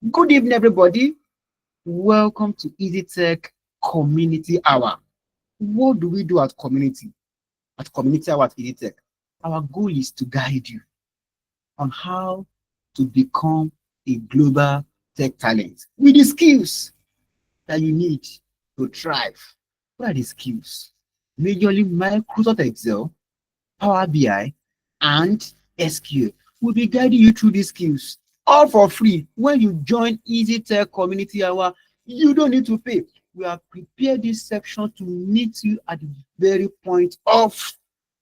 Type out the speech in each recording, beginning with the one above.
Good evening, everybody. Welcome to Easy Tech Community Hour. What do we do at Community? At Community Hour at Easy Tech? Our goal is to guide you on how to become a global tech talent with the skills that you need to thrive. What are the skills? Majorly Microsoft Excel, Power BI, and SQL. We'll be guiding you through these skills all for free. When you join Easy Tech Community Hour, you don't need to pay. We have prepared this section to meet you at the very point of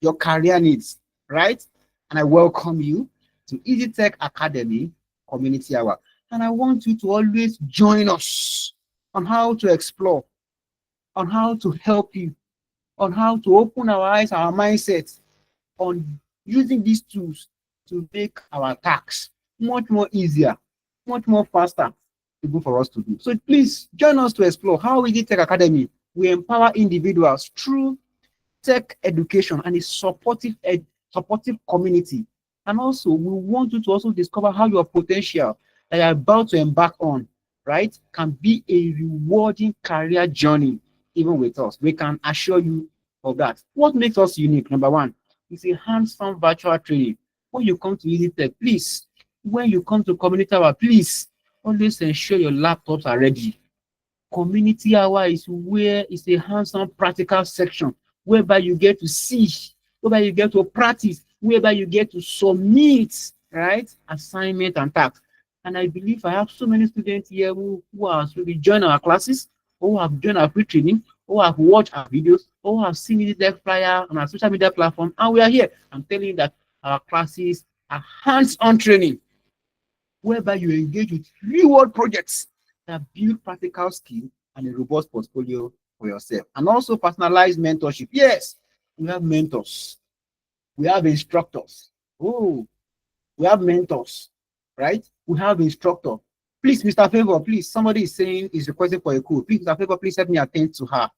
your career needs, right? And I welcome you to Easy Tech Academy Community Hour. And I want you to always join us on how to explore, on how to help you, on how to open our eyes, our mindsets, on using these tools to make our tasks much more easier, much more faster to do for us to do. So please join us to explore how Easy Tech Academy we empower individuals through tech education and a supportive community. And also, we want you to also discover how your potential that you're about to embark on, right, can be a rewarding career journey, even with us. We can assure you of that. What makes us unique? Number one, is a hands-on virtual training. When you come to Easy Tech, please, when you come to Community Hour, please always ensure your laptops are ready. Community Hour is where it's a hands-on practical section whereby you get to see, whereby you get to practice, whereby you get to submit, right, assignment and tasks. And I believe I have so many students here who have really joined our classes, who have joined our free training, who have watched our videos, who have seen this flyer on our social media platform, and we are here. I'm telling you that our classes are hands-on training whereby you engage with real-world projects that build practical skill and a robust portfolio for yourself. And also personalized mentorship. Yes, we have mentors. We have instructors. Oh, we have mentors, right? We have instructor. Please, Mr. Favor, please, somebody is saying is requesting for a call. Please, Mr. Favor, please help me attend to her.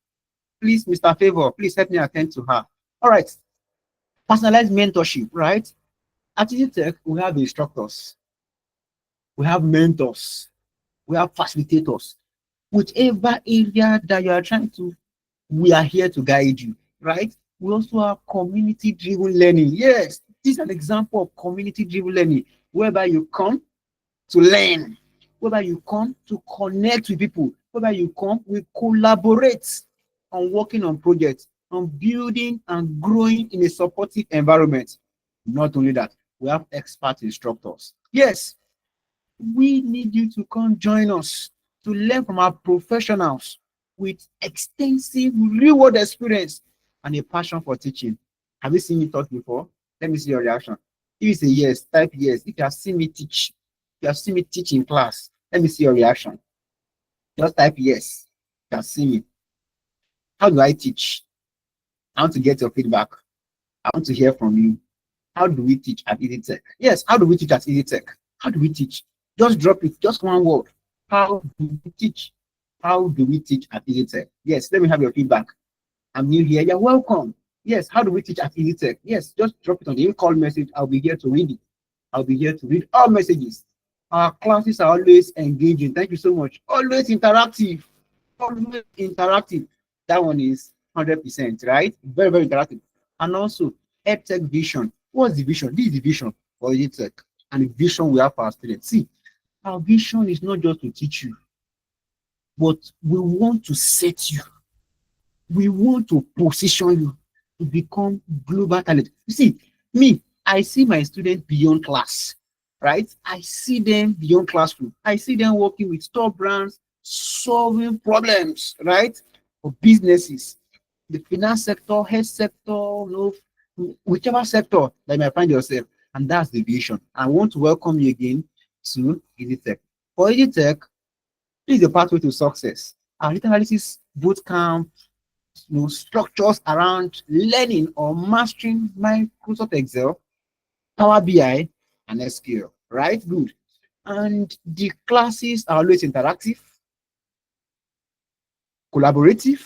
Please, Mr. Favor, please help me attend to her. All right. Personalized mentorship, right? At Tech, we have instructors. We have mentors. We have facilitators. Whichever area that you are trying to, we are here to guide you, right? We also have community-driven learning. Yes, this is an example of community-driven learning, whereby you come to learn, whereby you come to connect with people, whereby you come, we collaborate on working on projects, on building and growing in a supportive environment. Not only that, we have expert instructors. Yes, we need you to come join us to learn from our professionals with extensive real-world experience and a passion for teaching. Have you seen me talk before? Let me see your reaction. If you say yes, type yes. If you have seen me teach, if you have seen me teach in class, let me see your reaction. Just type yes. You have seen me. How do I teach? I want to get your feedback. I want to hear from you. How do we teach at Easy Tech? Yes, how do we teach at Easy Tech? How do we teach? Just drop it, just one word. How do we teach? How do we teach at Easy Tech? Yes, let me have your feedback. I'm new here. You're welcome. Yes, how do we teach at Easy Tech? Yes, just drop it on the in-call message. I'll be here to read it. I'll be here to read all messages. Our classes are always engaging. Thank you so much. Always interactive. Always interactive. That one is 100%, right? Very, very interactive. And also, EdTech vision. What's the vision? This is the vision for EdTech. And the vision we have for our students. See, our vision is not just to teach you, but we want to set you. We want to position you to become global talent. You see, me, I see my students beyond class, right? I see them beyond classroom. I see them working with top brands, solving problems, right? For businesses, the finance sector, health sector, whichever sector that you might find yourself. And that's the vision. I want to welcome you again to Easy Tech. For Easy Tech, this is the pathway to success. Our data analysis bootcamp, structures around learning or mastering Microsoft Excel, Power BI, and SQL. Right? Good. And the classes are always interactive, collaborative,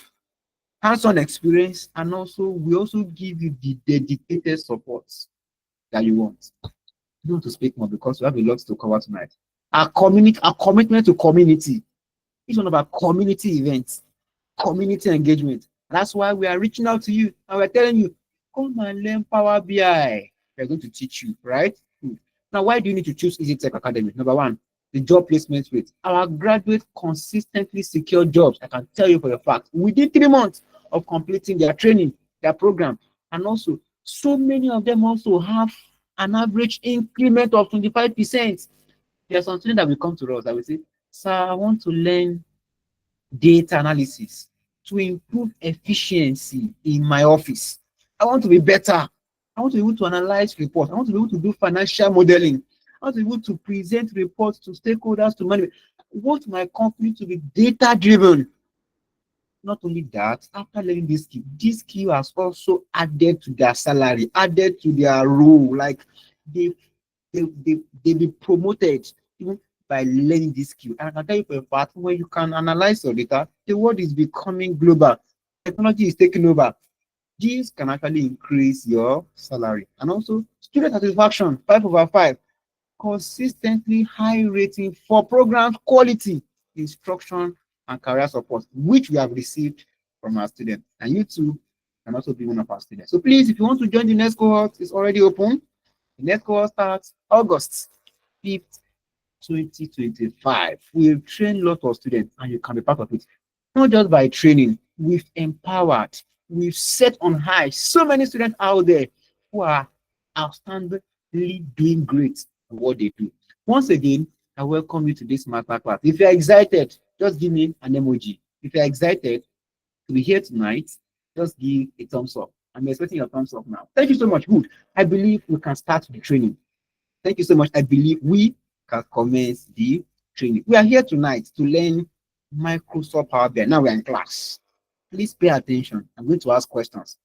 hands-on experience, and also we also give you the dedicated support that you want. I don't want to speak more because we have a lot to cover tonight. Our commitment to community. It's one of our community events, community engagement. That's why we are reaching out to you and we're telling you, come and learn Power BI. We're going to teach you, right? Now, why do you need to choose Easy Tech Academy? Number one, the job placement rate. Our graduates consistently secure jobs. I can tell you for a fact, within 3 months of completing their training, their program. And also, so many of them also have an average increment of 25%. There's something that will come to us that will say, sir, I want to learn data analysis to improve efficiency in my office. I want to be better. I want to be able to analyze reports. I want to be able to do financial modeling. I want to be able to present reports to stakeholders, to management. I want my company to be data driven. Not only that, after learning this skill has also added to their salary, added to their role. Like they they be promoted even by learning this skill. And I can tell you for a fact, when you can analyze your data, the world is becoming global. Technology is taking over. This can actually increase your salary. And also, student satisfaction, 5/5. Consistently high rating for program quality, instruction, and career support, which we have received from our students. And you too can also be one of our students. So please, if you want to join the next cohort, it's already open. The next cohort starts August 5th, 2025. We've trained a lot of students, and you can be part of it. Not just by training, we've empowered, we've set on high so many students out there who are outstandingly doing great at what they do. Once again, I welcome you to this master class. If you're excited, just give me an emoji. If you're excited to be here tonight, just give a thumbs up. I'm expecting your thumbs up now. Thank you so much. Good. I believe we can start the training. Thank you so much. I believe we can commence the training. We are here tonight to learn Microsoft Power BI. Now we're in class. Please pay attention. I'm going to ask questions.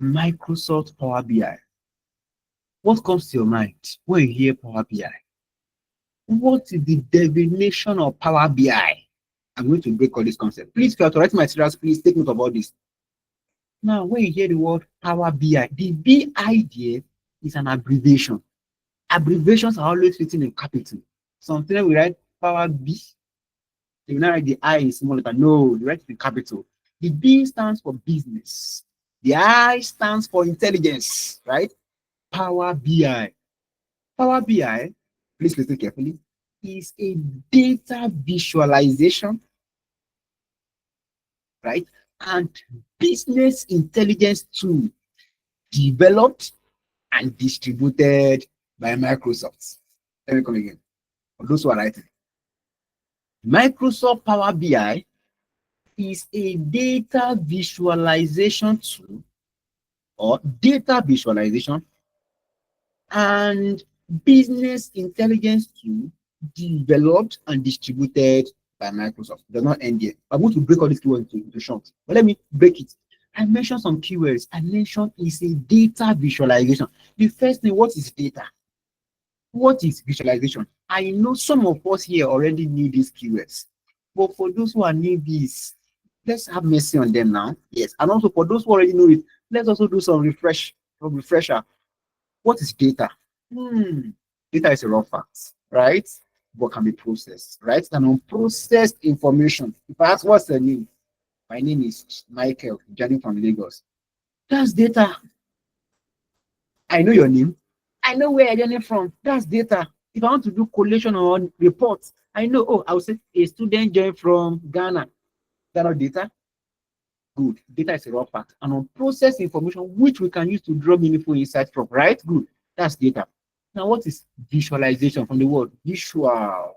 Microsoft Power BI. What comes to your mind when you hear Power BI? What is the definition of Power BI? I'm going to break all this concept. Please, if you are to write my materials, please take note of all this. Now, when you hear the word Power BI, the B idea is an abbreviation. Abbreviations are always written in capital. Sometimes we write Power B. They will not write the I in small letter. No, they write it in capital. The B stands for business. The I stands for intelligence, right? Power BI. Power BI, please listen carefully, is a data visualization, right? And business intelligence tool developed and distributed by Microsoft. Let me come again. For those who are writing. Microsoft Power BI is a data visualization tool or data visualization and business intelligence tool developed and distributed by Microsoft. It does not end here. I'm going to break all these keywords into chunks, but let me break it. I mentioned some keywords. I mentioned is a data visualization. The first thing, what is data? What is visualization? I know some of us here already knew these keywords, but for those who are newbies, let's have mercy on them now. Yes, and also for those who already know it, let's also do some refresher. What is data? Data is a raw fact, right? But can be processed, right? And unprocessed information. If I ask what's the name, my name is Michael, journey from Lagos. That's data. I know your name. I know where you're journey from. That's data. If I want to do collation or reports, I know, oh, I will say a student joined from Ghana. That not data? Good. Data is a raw fact. And unprocessed information, which we can use to draw meaningful insights from, right? Good. That's data. Now, what is visualization from the word visual?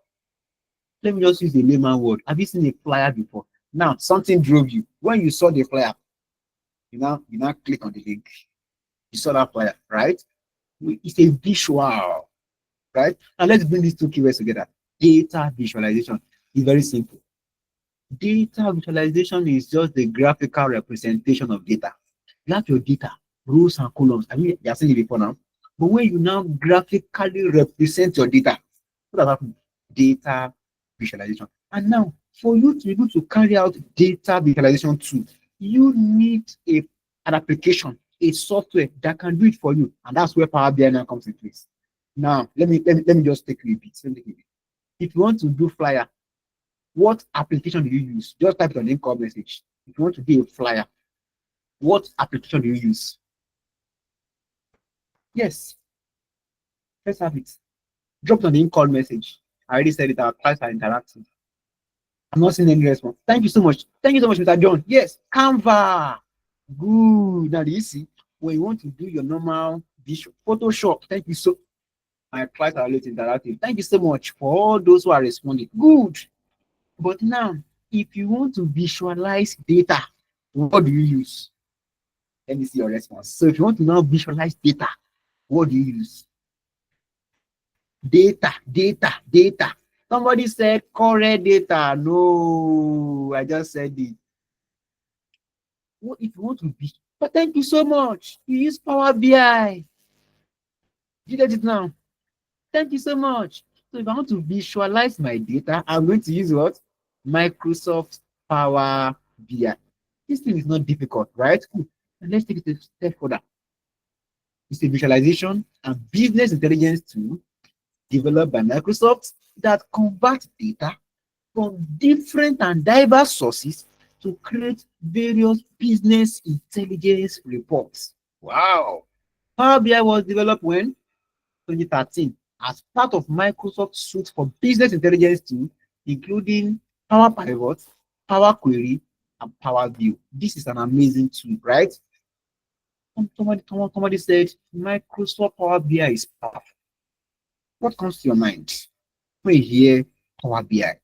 Let me just use the layman word. Have you seen a flyer before? Now, something drove you. When you saw the flyer, you now click on the link. You saw that flyer, right? It's a visual, right? And let's bring these two keywords together. Data visualization is very simple. Data visualization is just the graphical representation of data. You have your data, rows and columns. I mean, you have seen it before now. But when you now graphically represent your data, what does happen? Data visualization. And now, for you to be able to carry out data visualization too, you need an application, a software that can do it for you. And that's where Power BI now comes in place. Now, let me just take a bit. Let me take a bit. If you want to do flyer, what application do you use? Just type it on the income message. If you want to do a flyer, what application do you use? Yes, let's have it. Drop it on the in-call message. I already said it, our clients are interactive. I'm not seeing any response. Thank you so much. Thank you so much, Mr. John. Yes, Canva. Good. Now, do you see? When you want to do your normal visual Photoshop, thank you so my clients are always interactive. Thank you so much for all those who are responding. Good. But now, if you want to visualize data, what do you use? Let me see your response. So if you want to now visualize data, what do you use? Data. Somebody said correct data. No, I just said it. What if you want to be? But thank you so much. You use Power BI. You get it now. Thank you so much. So if I want to visualize my data, I'm going to use what? Microsoft Power BI. This thing is not difficult, right? And let's take it a step further. It's a visualization and business intelligence tool developed by Microsoft that converts data from different and diverse sources to create various business intelligence reports. Wow. Power BI was developed when? 2013 as part of Microsoft's suite for business intelligence tools, including Power Pivot, Power Query, and Power View. This is an amazing tool, right? Somebody said Microsoft Power BI is powerful. What comes to your mind when you hear Power BI?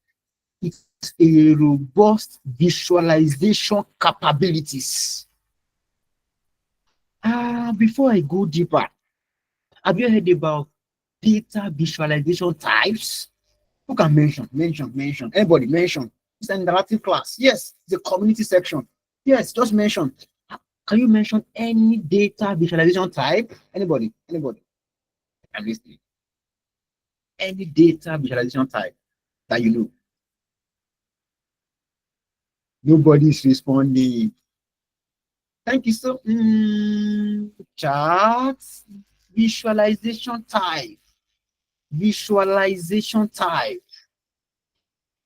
It's a robust visualization capabilities. Before I go deeper, have you heard about data visualization types? Who can mention? Anybody mention? It's an interactive class. Yes, the community section. Yes, just mention. Can you mention any data visualization type? Anybody? I'm listening. Any data visualization type that you know? Nobody's responding. Thank you so charts visualization type. Visualization type.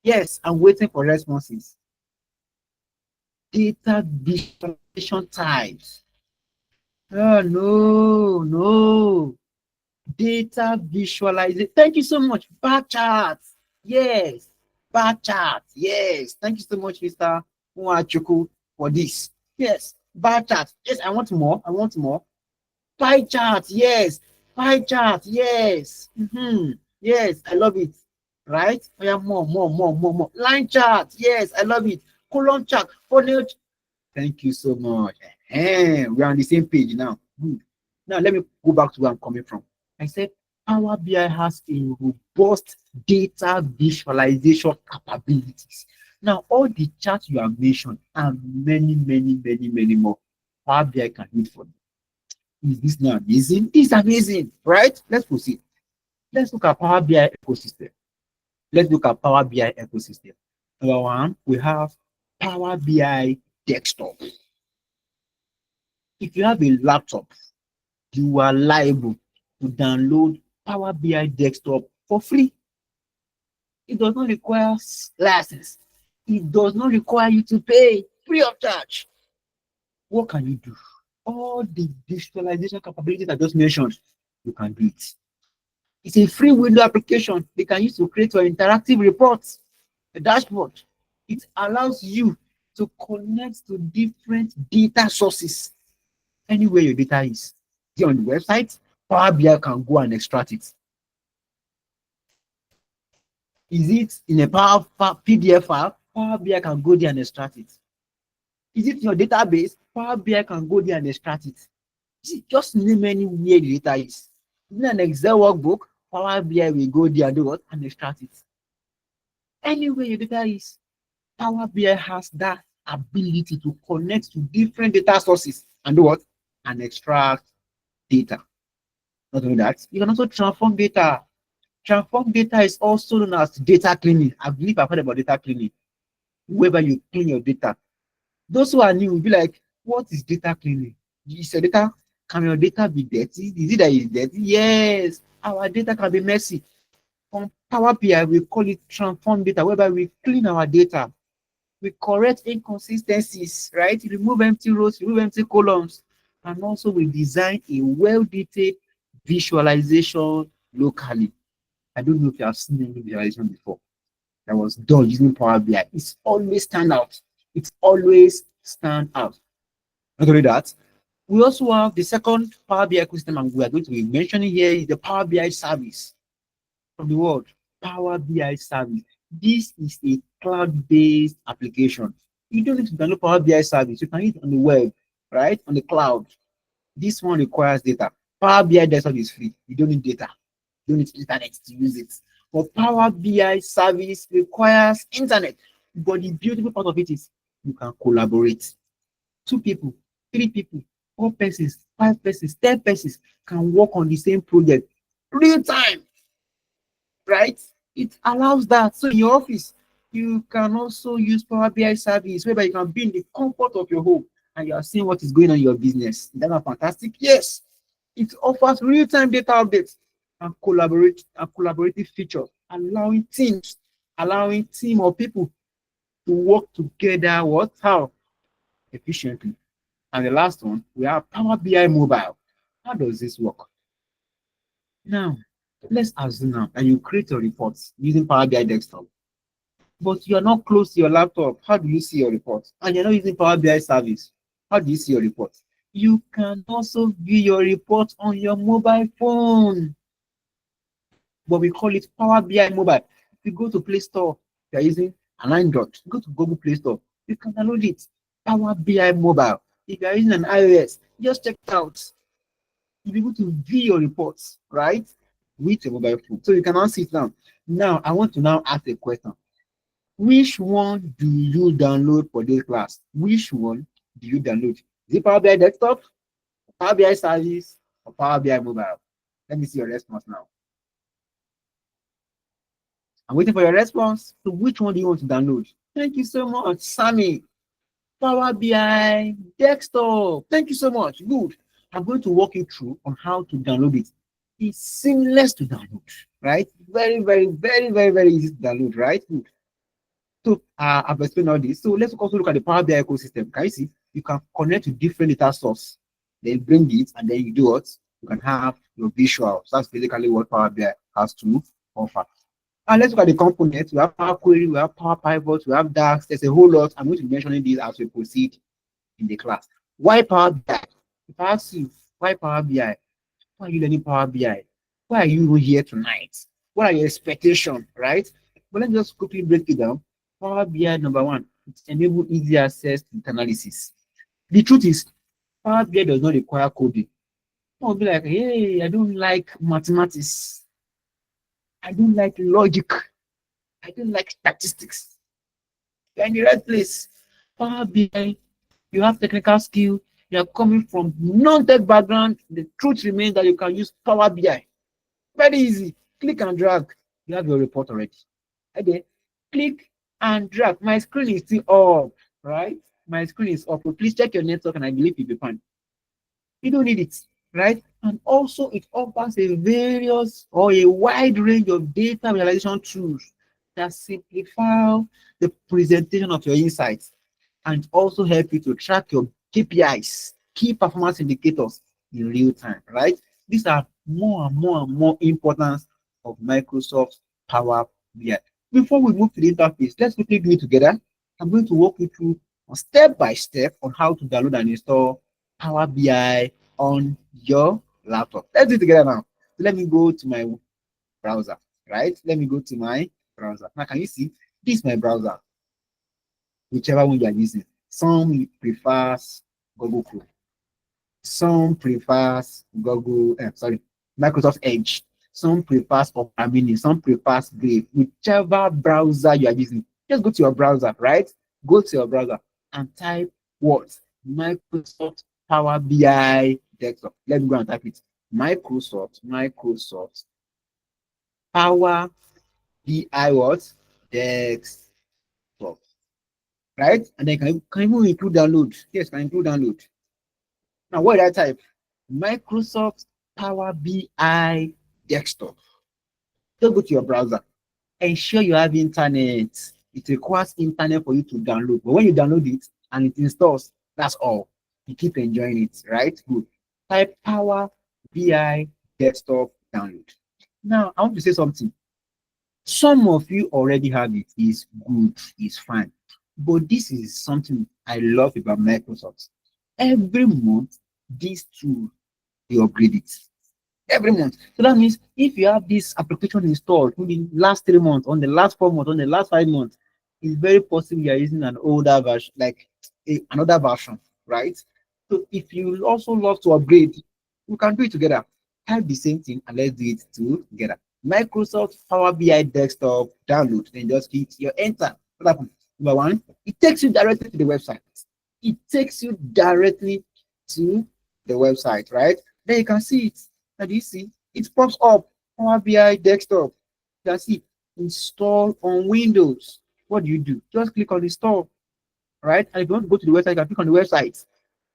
Yes, I'm waiting for responses. Data visualization types. Oh no. Data visualization. Thank you so much. Bar charts. Yes. Bar charts. Yes. Thank you so much, Mr. Nwachuku, for this. Yes. Bar charts. Yes, I want more. Pie chart. Yes. Pie chart. Yes. Yes, I love it. Right? Oh, yeah, more. Line chart. Yes, I love it. Column chart. Funnel. Thank you so much. We're on the same page now. Good. Now let me go back to where I'm coming from. I said Power BI has a robust data visualization capabilities. Now, all the charts you have mentioned and many more, Power BI can do it for you. Is this not amazing? It's amazing, right? Let's proceed. Let's look at Power BI ecosystem. Number one, we have Power BI desktop. If you have a laptop, you are liable to download Power BI desktop for free. It does not require license. It does not require you to pay free of charge. What can you do? All the visualization capabilities I just mentioned, you can do it. It's a free window application they can use to create your interactive reports, a dashboard. It allows you to connect to different data sources anywhere your data is. Is it on the website? Power BI can go and extract it. Is it in a PDF file? Power BI can go there and extract it. Is it in your database? Power BI can go there and extract it. Just name anywhere the data is. In an Excel workbook, Power BI will go there and do what? And extract it. Anywhere your data is, Power BI has that ability to connect to different data sources and do what? And extract data. Not only that, you can also transform data. Transform data is also known as data cleaning. I believe I've heard about data cleaning. Wherever you clean your data. Those who are new will be like, what is data cleaning? Is your data, can your data be dirty? Is it that it's dirty? Yes. our data can be messy. On Power BI, we call it transform data, whereby we clean our data, we correct inconsistencies, right? Remove empty rows, remove empty columns, and also we design a well-detailed visualization locally. I don't know if you have seen any visualization before that was done using Power BI. It's always stand out. It's always stand out. Not only that, we also have the second Power BI ecosystem, and we are going to be mentioning here is the Power BI service from the world. Power BI service. This is a cloud-based application. You don't need to download Power BI service. You can use it on the web, right? On the cloud. This one requires data. Power BI desktop is free. You don't need data. You don't need internet to use it. But Power BI service requires internet. But the beautiful part of it is you can collaborate. 2 people, 3 people, 4 persons, 5 persons, 10 persons can work on the same project real time, right? It allows that. So in your office, you can also use Power BI service whereby you can be in the comfort of your home and you are seeing what is going on in your business. Is that fantastic? Yes. It offers real-time data updates and collaborative features, allowing team of people to work together. What? How? Efficiently. And the last one, we have Power BI Mobile. How does this work? Now, let's assume now that you create your reports using Power BI Desktop, but you're not close to your laptop. How do you see your reports? And you're not using Power BI service. How do you see your reports? You can also view your reports on your mobile phone, but we call it Power BI Mobile. If you go to Play Store, you're using an Android, go to Google Play Store, you can download it. Power BI Mobile. If you're using an iOS, just check it out. You'll be able to view your reports, right? With your mobile phone. So you can now sit down. Now, I want to now ask a question. Which one do you download for this class? Which one do you download? Is it Power BI Desktop, Power BI Service, or Power BI Mobile? Let me see your response now. I'm waiting for your response. So which one do you want to download? Thank you so much, Sammy. Power BI Desktop. Thank you so much. Good. I'm going to walk you through on how to download it. It's seamless to download, right? Very, very, very, very, very easy to download, right? Good. So I've explained all this. So let's also look at the Power BI ecosystem. Can you see? You can connect to different data sources. Then bring it, and then you do what? You can have your visuals. That's basically what Power BI has to offer. And let's look at the components. We have Power Query, we have Power Pivot, we have DAX. There's a whole lot. I'm going to be mentioning these as we proceed in the class. Why Power BI? If I ask you, why Power BI? Why are you learning Power BI? Why are you here tonight? What are your expectations, right? But let's just quickly break it down. Power BI, number one, it enables easy access to analysis. The truth is, Power BI does not require coding. I'll be like, hey, I don't like mathematics. I don't like logic. I don't like statistics. You're in the right place. Power BI, you have technical skill. You are coming from non-tech background. The truth remains that you can use Power BI. Very easy. Click and drag. You have your report already. Okay. Click and drag. My screen is still up, right? My screen is up. So please check your network, and I believe you'll be fine. You don't need it, right? And also, it offers a various or a wide range of data visualization tools that simplify the presentation of your insights and also help you to track your KPIs, key performance indicators in real time, right? These are more and more and more importance of Microsoft Power BI. Before we move to the interface, let's quickly do it together. I'm going to walk you through step by step on how to download and install Power BI on your laptop. Let's do it together now. So let me go to my browser, right? Let me go to my browser. Now, can you see? This is my browser, whichever one you are using. Some prefers Google Chrome. Some prefers Microsoft Edge. Some prefers Opera Mini. Some prefers Brave. Whichever browser you are using, just go to your browser, right? Go to your browser and type what? Microsoft Power BI Desktop. Let me go and type it. Microsoft Power BI what? Desktop. Right? And then can even include download. Yes, can include download. Now, what did I type? Microsoft Power BI desktop. Just go to your browser. Ensure you have internet. It requires internet for you to download. But when you download it and it installs, that's all. You keep enjoying it, right? Good. Type Power BI desktop download. Now, I want to say something. Some of you already have it. It's good. It's fine. But this is something I love about Microsoft. Every month, this tool, they upgrade it every month. So that means if you have this application installed in the last 3 months, on the last 4 months, on the last 5 months, it's very possible you are using an older version, like another version, right? So if you also love to upgrade, we can do it together. Type the same thing and let's do it together. Microsoft Power BI desktop download, then just hit your enter. What happens? Number one, it takes you directly to the website. It takes you directly to the website, right? Then you can see it. Now, do you see? It pops up Power BI desktop. You can see install on Windows. What do? Just click on install, right? And if you want to go to the website, you can click on the website.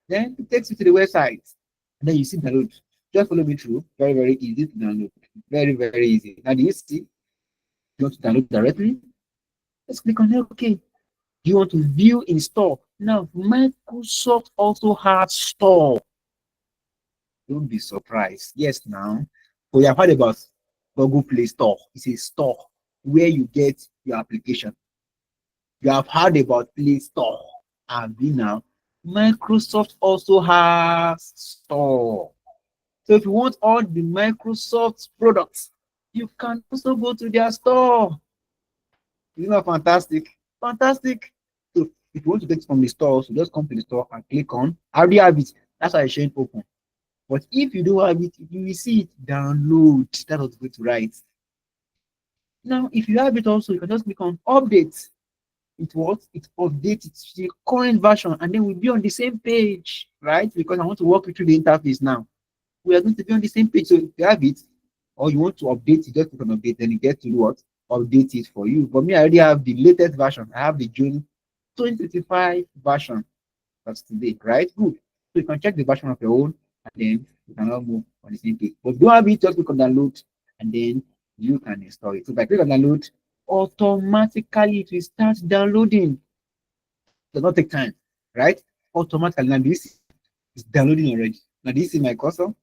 Then it takes you to the website. And then you see download. Just follow me through. Very, very easy to download. Very, very easy. Now, do you see? You want to download directly? Let's click on OK. Do you want to view install? Now, Microsoft also has store. Don't be surprised. Yes, now. But you have heard about Google Play Store. It's a store where you get your application. You have heard about Play Store. And now, Microsoft also has store. So if you want all the Microsoft products, you can also go to their store. Isn't that fantastic? Fantastic. So if you want to get it from the store, so just come to the store and click on. I already have it. That's why I showing open. But if you don't have it, if you will see it, download. That was good to write. Now, if you have it also, you can just click on update. It updates it to the current version, and then we'll be on the same page, right? Because I want to walk you through the interface now. We are going to be on the same page. So if you have it, or you want to update it, just click on update, then you get to do what? Update it for you. For me, I already have the latest version. I have the June 2025 version. That's today, right? Good. So you can check the version of your own, and then you can all move on the same page. But if you don't have it, just click on download, and then you can install it. So if I click on download, automatically it will start downloading. It does not take time, right? Automatically. Now, this is downloading already. Now, do you see my cursor?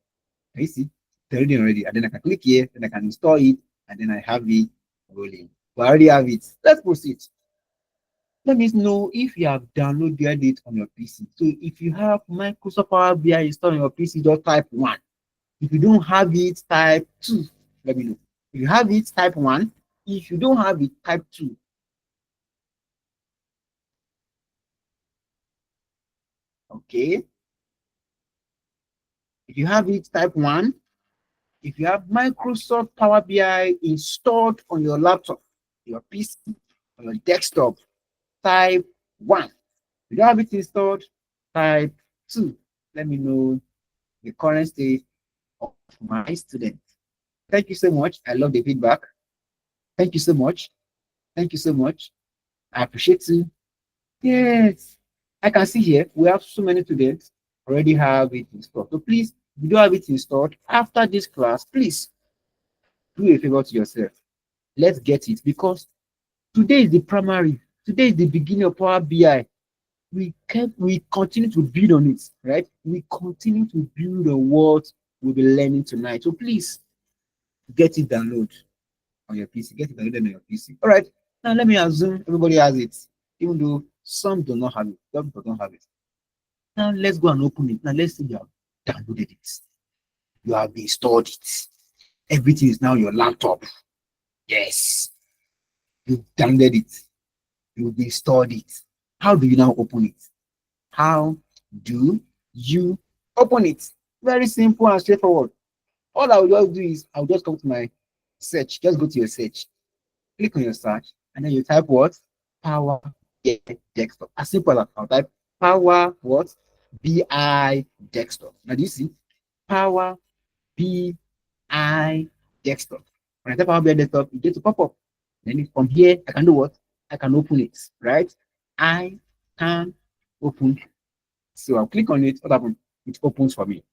You see, downloading already. And then I can click here, then I can install it, and then I have it rolling. But I already have it. Let's proceed. Let me know if you have downloaded it on your PC. So if you have Microsoft Power BI installed on your PC, just type 1. If you don't have it, type 2. Let me know. If you have it, type 1. If you don't have it, type 2. Okay. If you have it, type 1. If you have Microsoft Power BI installed on your laptop, your PC, on your desktop, type 1. If you don't have it installed, type 2. Let me know the current state of my student. Thank you so much. I love the feedback. Thank you so much. Thank you so much. I appreciate you. Yes. I can see here we have so many students already have it installed. So please, if you don't have it installed, after this class, please do a favor to yourself. Let's get it, because today is the primary. Today is the beginning of Power BI. We continue to build on it, right? We continue to build on what we'll be learning tonight. So please get it download on your PC. Get it downloaded on your PC. All right. Now let me assume everybody has it, even though some do not have it. Some do not have it. Now let's go and open it. Now let's see you have downloaded it. You have installed it. Everything is now your laptop. Yes. You've downloaded it. You've installed it. How do you now open it? How do you open it? Very simple and straightforward. All I will just do is I'll just come to my search. Just go to your search. Click on your search, and then you type what? Power BI desktop. As simple as that. I'll type Power what? BI desktop. Now do you see? Power BI desktop. When I type Power BI desktop, it gets to pop up. Then from here, I can do what? I can open it, right? I can open. So I'll click on it. What happens? It opens for me,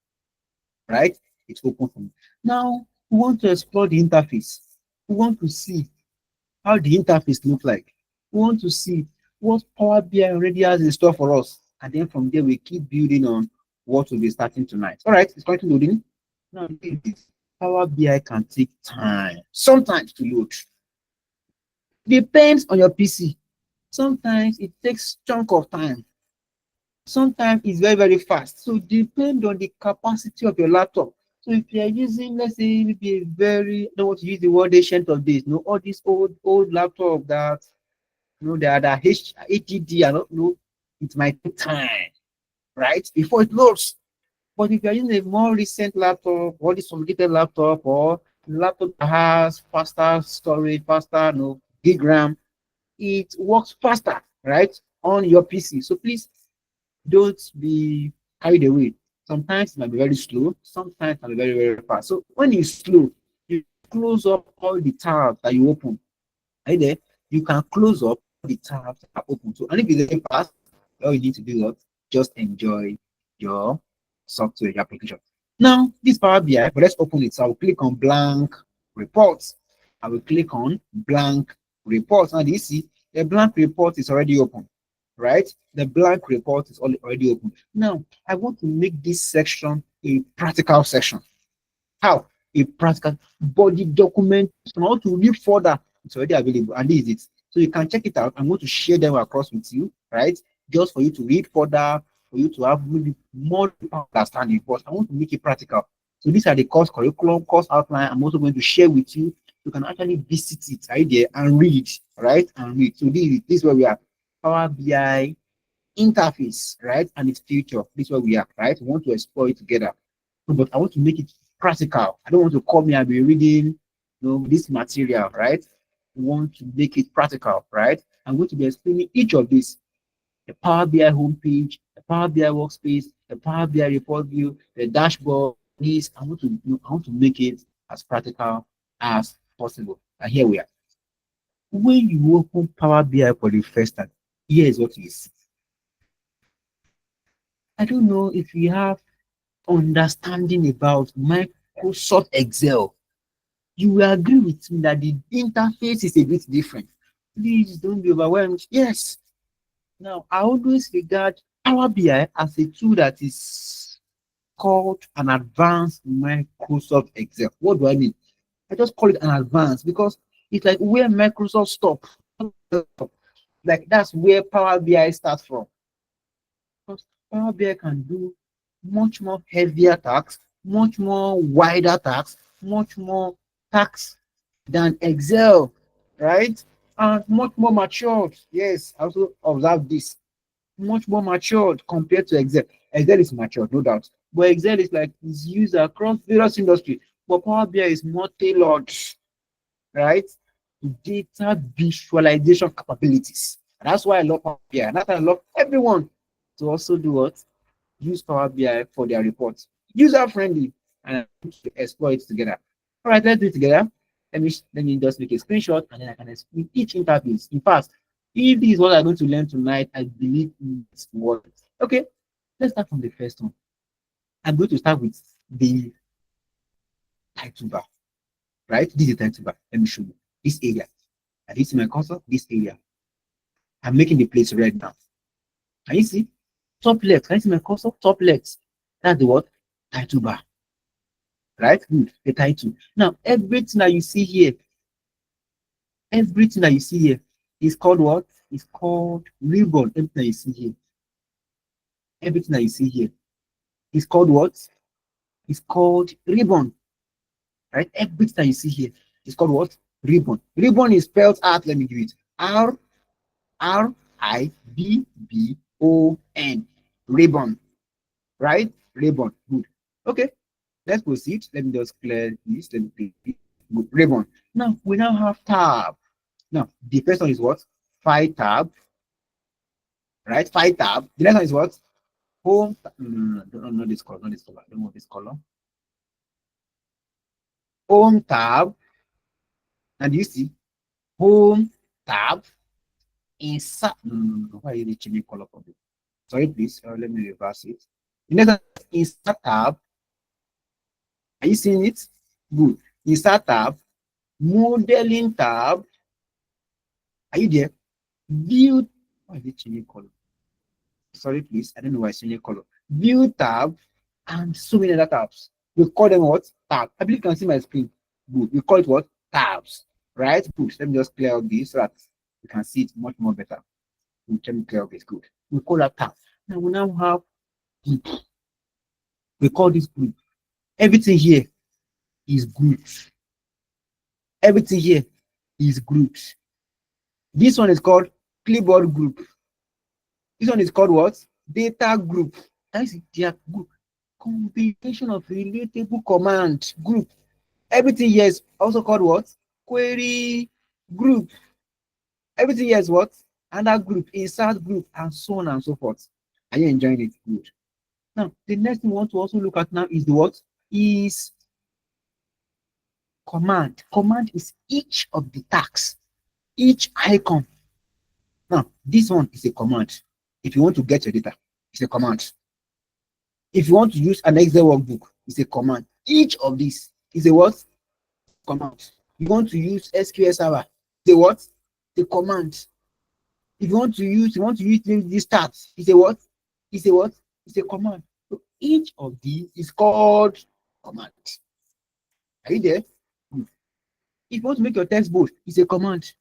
right? It opens for me. Now, We want to explore the interface. We want to see how the interface look like. We want to see what Power BI already has in store for us. And then from there, we keep building on what we'll be starting tonight. All right, it's currently loading. Now, Power BI can take time, sometimes to load. Depends on your PC. Sometimes it takes chunk of time. Sometimes it's very, very fast. So depend on the capacity of your laptop. So if you are using, let's say, maybe a very, I don't want to use the word ancient of days, all these old laptop that, they are the HDD, I don't know, it might take time, right, before it loads. But if you're using a more recent laptop, or this sophisticated laptop, or laptop that has faster storage, faster, gig RAM, it works faster, right, on your PC. So please don't be carried away. Sometimes it might be very slow, sometimes it might be very, very fast. So when it's slow, you close up all the tabs that you open. Right there, you can close up all the tabs that are open. So, and if it's very fast, all you need to do is just enjoy your software, your application. Now, this Power BI, but let's open it. So I will click on blank reports. I will click on blank reports. Now, you see the blank report is already open, right? The blank report is already open. Now, I want to make this section a practical section. How? A practical body document. So how to read further, it's already available, and this is it. So you can check it out. I'm going to share them across with you, right? Just for you to read further, for you to have maybe more understanding. But I want to make it practical. So these are the course curriculum, course outline. I'm also going to share with you. You can actually visit it right there and read, right? And read. So this is where we are. Power BI interface, right? And its future. This is where we are, right? We want to explore it together. But I want to make it practical. I don't want to come here and be reading, this material, right? We want to make it practical, right? I'm going to be explaining each of these: the Power BI homepage, the Power BI workspace, the Power BI report view, the dashboard. This I want to make it as practical as possible. And here we are. When you open Power BI for the first time, here is what you see. I don't know if you have understanding about Microsoft Excel. You will agree with me that the interface is a bit different. Please don't be overwhelmed. Yes. Now, I always regard Power BI as a tool that is called an advanced Microsoft Excel. What do I mean? I just call it an advanced because it's like where Microsoft stops. Like that's where Power BI starts from. Because Power BI can do much more heavier tasks, much more wider tasks, much more tasks than Excel, right? And much more matured. Yes, I also observed this. Much more matured compared to Excel. Excel is matured, no doubt. But Excel is used across various industries. But Power BI is more tailored, right? To data visualization capabilities. And that's why I love Power BI. And that's why I love everyone to also do what? Use Power BI for their reports. User friendly, and explore it together. All right, let's do it together. Let me just make a screenshot and then I can explain each interface. In fact, if this is what I'm going to learn tonight, I believe it's worth it. Okay, let's start from the first one. I'm going to start with the title bar. Right? This is the title bar. Let me show you this area. And this is my cursor, this area. I'm making the place red now. Can you see? Top left. Can you see my cursor? Top left. That's the what? Title bar. Right? Good. The title. Now, everything that you see here is called what? It's called ribbon. Everything that you see here. Everything that you see here is called what? It's called ribbon. Right? Everything that you see here is called what? Ribbon. Ribbon is spelled out. Let me give it. Ribbon. Ribbon. Right? Ribbon. Good. Okay. Let's proceed. Let me just clear this. Let me clear this. Good. Ribbon. Now we now have tab. Now the first one is what? File tab. Right? File tab. The next one is what? Home. No, not this color. Not this color. I don't want this color. Home tab. And you see home tab. Insert. No. Why are you changing color for this? Sorry, please. Let me reverse it. The next one is insert tab. Are you seeing it? Good. insert tab, modeling tab. Are you there? View. Why is it changing color? Sorry, please. I don't know why it's changing color. View tab and so many other tabs. We call them what? Tab. I believe you can see my screen. Good. We call it what? Tabs. Right? Good. Let me just clear out this so that you can see it much more better. Let me clear out this. Good. We call that tab. Now we now have group. We call this group. Everything here is groups. Everything here is groups. This one is called clipboard group. This one is called what? Data group. That is their group. Combination of relatable command group. Everything here is also called what? Query group. Everything here is what? Under group, insert group, and so on and so forth. Are you enjoying it? Good. Now, the next thing we want to also look at now is the what? Is command. Command is each of the tags, each icon. Now, this one is a command. If you want to get your data, it's a command. If you want to use an Excel workbook, it's a command. Each of these is a what? Command. You want to use SQL Server, it's a what? The command. If you want to use this stats, it's a what? It's a what? It's a command. So each of these is called command. Are you there? Good. If you want to make your text bold, it's a command.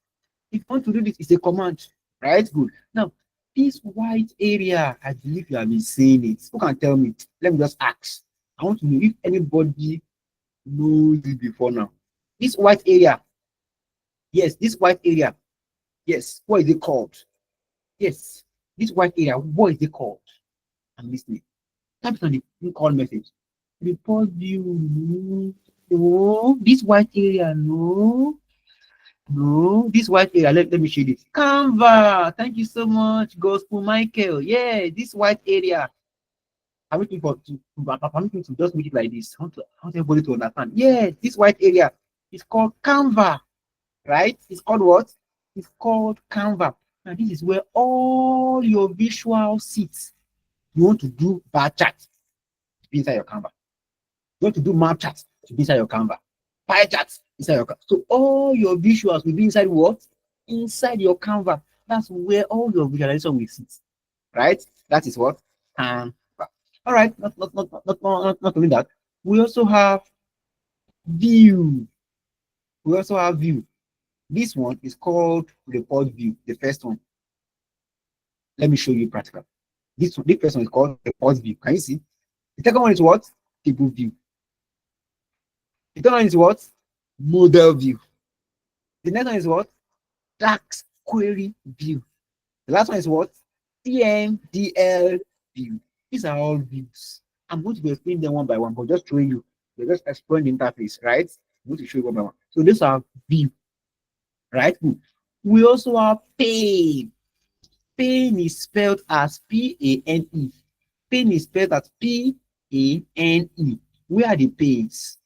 If you want to do this, it's a command. Right? Good. Now, this white area, I believe you have been seeing it. Who can tell me? Let me just ask. I want to know if anybody knows it before now. This white area. Yes, this white area. Yes. What is it called? Yes. This white area. What is it called? I'm listening. Type it on the call message. Report view. No. This white area. No. No, this white area, let me show this. Canva. Thank you so much, Gospel Michael. Yeah, this white area. I'm looking to just make it like this. I want everybody to understand. Yeah, this white area is called Canva, right? It's called what? It's called Canva. Now, this is where all your visual sits. You want to do bar chart inside your Canva. You want to do map charts to be inside your Canva. Pie charts inside your Canva. So all your visuals will be inside what? Inside your Canva. That's where all your visualization will sit. Right? That is what? Canva. All right. Not only that. We also have view. We also have view. This one is called report view. The first one. Let me show you practical. This first one is called report view. Can you see? The second one is what? Table view. The third one is what? Model view. The next one is what? Tax query view. The last one is what? TMDL view. These are all views. I'm going to be explaining them one by one, but just showing you. They're just exploring the interface, right? I'm going to show you one by one. So these are view, right? We also have pane. Pane is spelled as P-A-N-E. Pane is spelled as P-A-N-E. Where are the panes?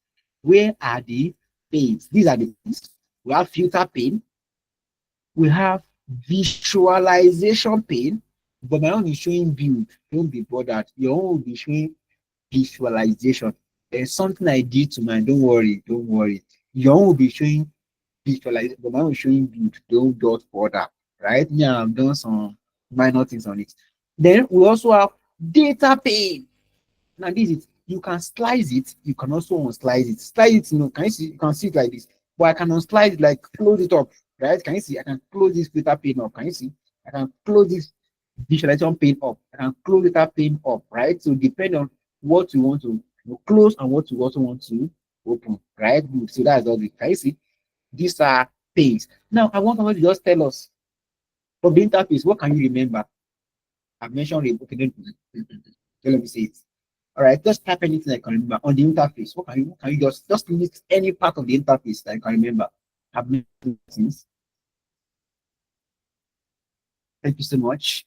Where are the panes? These are the panes. We have filter pane. We have visualization pane. But my own is showing build. Don't be bothered. Your own will be showing visualization. There's something I did to mine. Don't worry. Don't worry. Your own will be showing visualization. But my own is showing build. Don't bother. Right? Yeah, I've done some minor things on it. Then we also have data pane. Now this is, you can slice it, you can also unslice it. Slice it, can you see? You can see it like this. But I can unslice it, like close it up, right? Can you see? I can close this filter pane up. Can you see? I can close this visualization pane up. I can close data pane up, right? So depend on what you want to close and what you also want to open, right? Good. So that's all. Can you see? These are panes. Now I want somebody to just tell us from the interface, what can you remember? I've mentioned it. Okay, let me see it. All right, just type anything I can remember on the interface. What can you just list any part of the interface that I can remember? I've mentioned things. Thank you so much.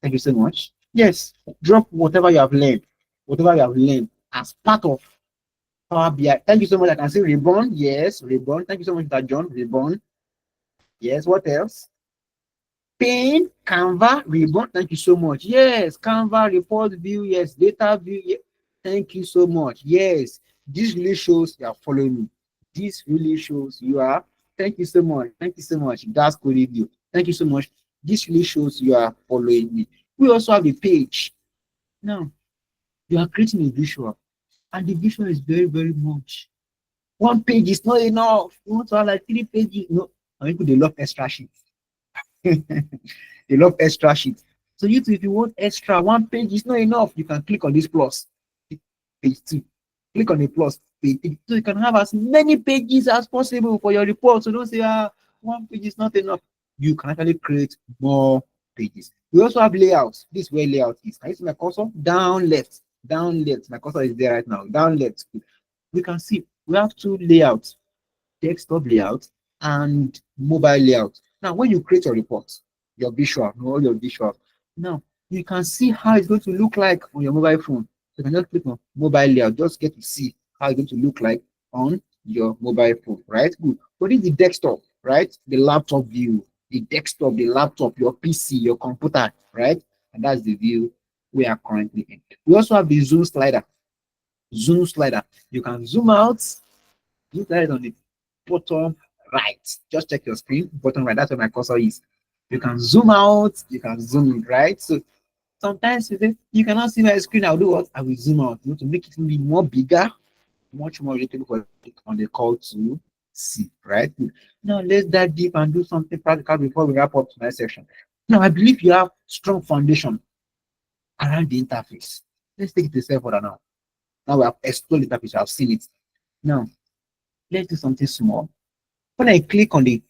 Thank you so much. Yes, drop whatever you have learned as part of Power BI. Thank you so much. I can see Reborn. Yes, Reborn. Thank you so much, that John. Reborn. Yes, what else? Pane, Canva, Reborn. Thank you so much. Yes, Canva, report view. Yes, data view. Yes. Thank you so much. Yes, this really shows you are following me. This really shows you are. Thank you so much. Thank you so much. That's good review. Thank you so much. This really shows you are following me. We also have a page. Now, you are creating a visual, and the visual is very, very much. One page is not enough. You want to have like 3 pages. No, I mean, they love extra sheets. They love extra sheets. So you too, if you want extra, one page is not enough. You can click on this plus, page 2. Click on the plus, page 3. So you can have as many pages as possible for your report. So don't say, one page is not enough. You can actually create more pages. We also have layouts. This is where layout is. Can you see my cursor? Down left. Down left. My cursor is there right now. Down left. We can see we have 2 layouts: desktop layout and mobile layout. Now, when you create your report, your visual, all your visual, now you can see how it's going to look like on your mobile phone. So you can just click on mobile layout, just get to see how it's going to look like on your mobile phone, right? Good. So this is the desktop, right? The laptop view, the desktop, the laptop, your PC, your computer, right? And that's the view we are currently in. We also have the zoom slider. Zoom slider. You can zoom out. Zoom slider is on the bottom right. Just check your screen, bottom right. That's where my cursor is. You can zoom out, you can zoom in, right? So sometimes you cannot see my screen. I'll do what? I will zoom out, to make it be more bigger, much more readable for on the call to see, right? Now let's dive deep and do something practical before we wrap up tonight's section. Now I believe you have strong foundation around the interface. Let's take it a step further now. Now we have explored the interface, I've seen it. Now let's do something small. When I click on the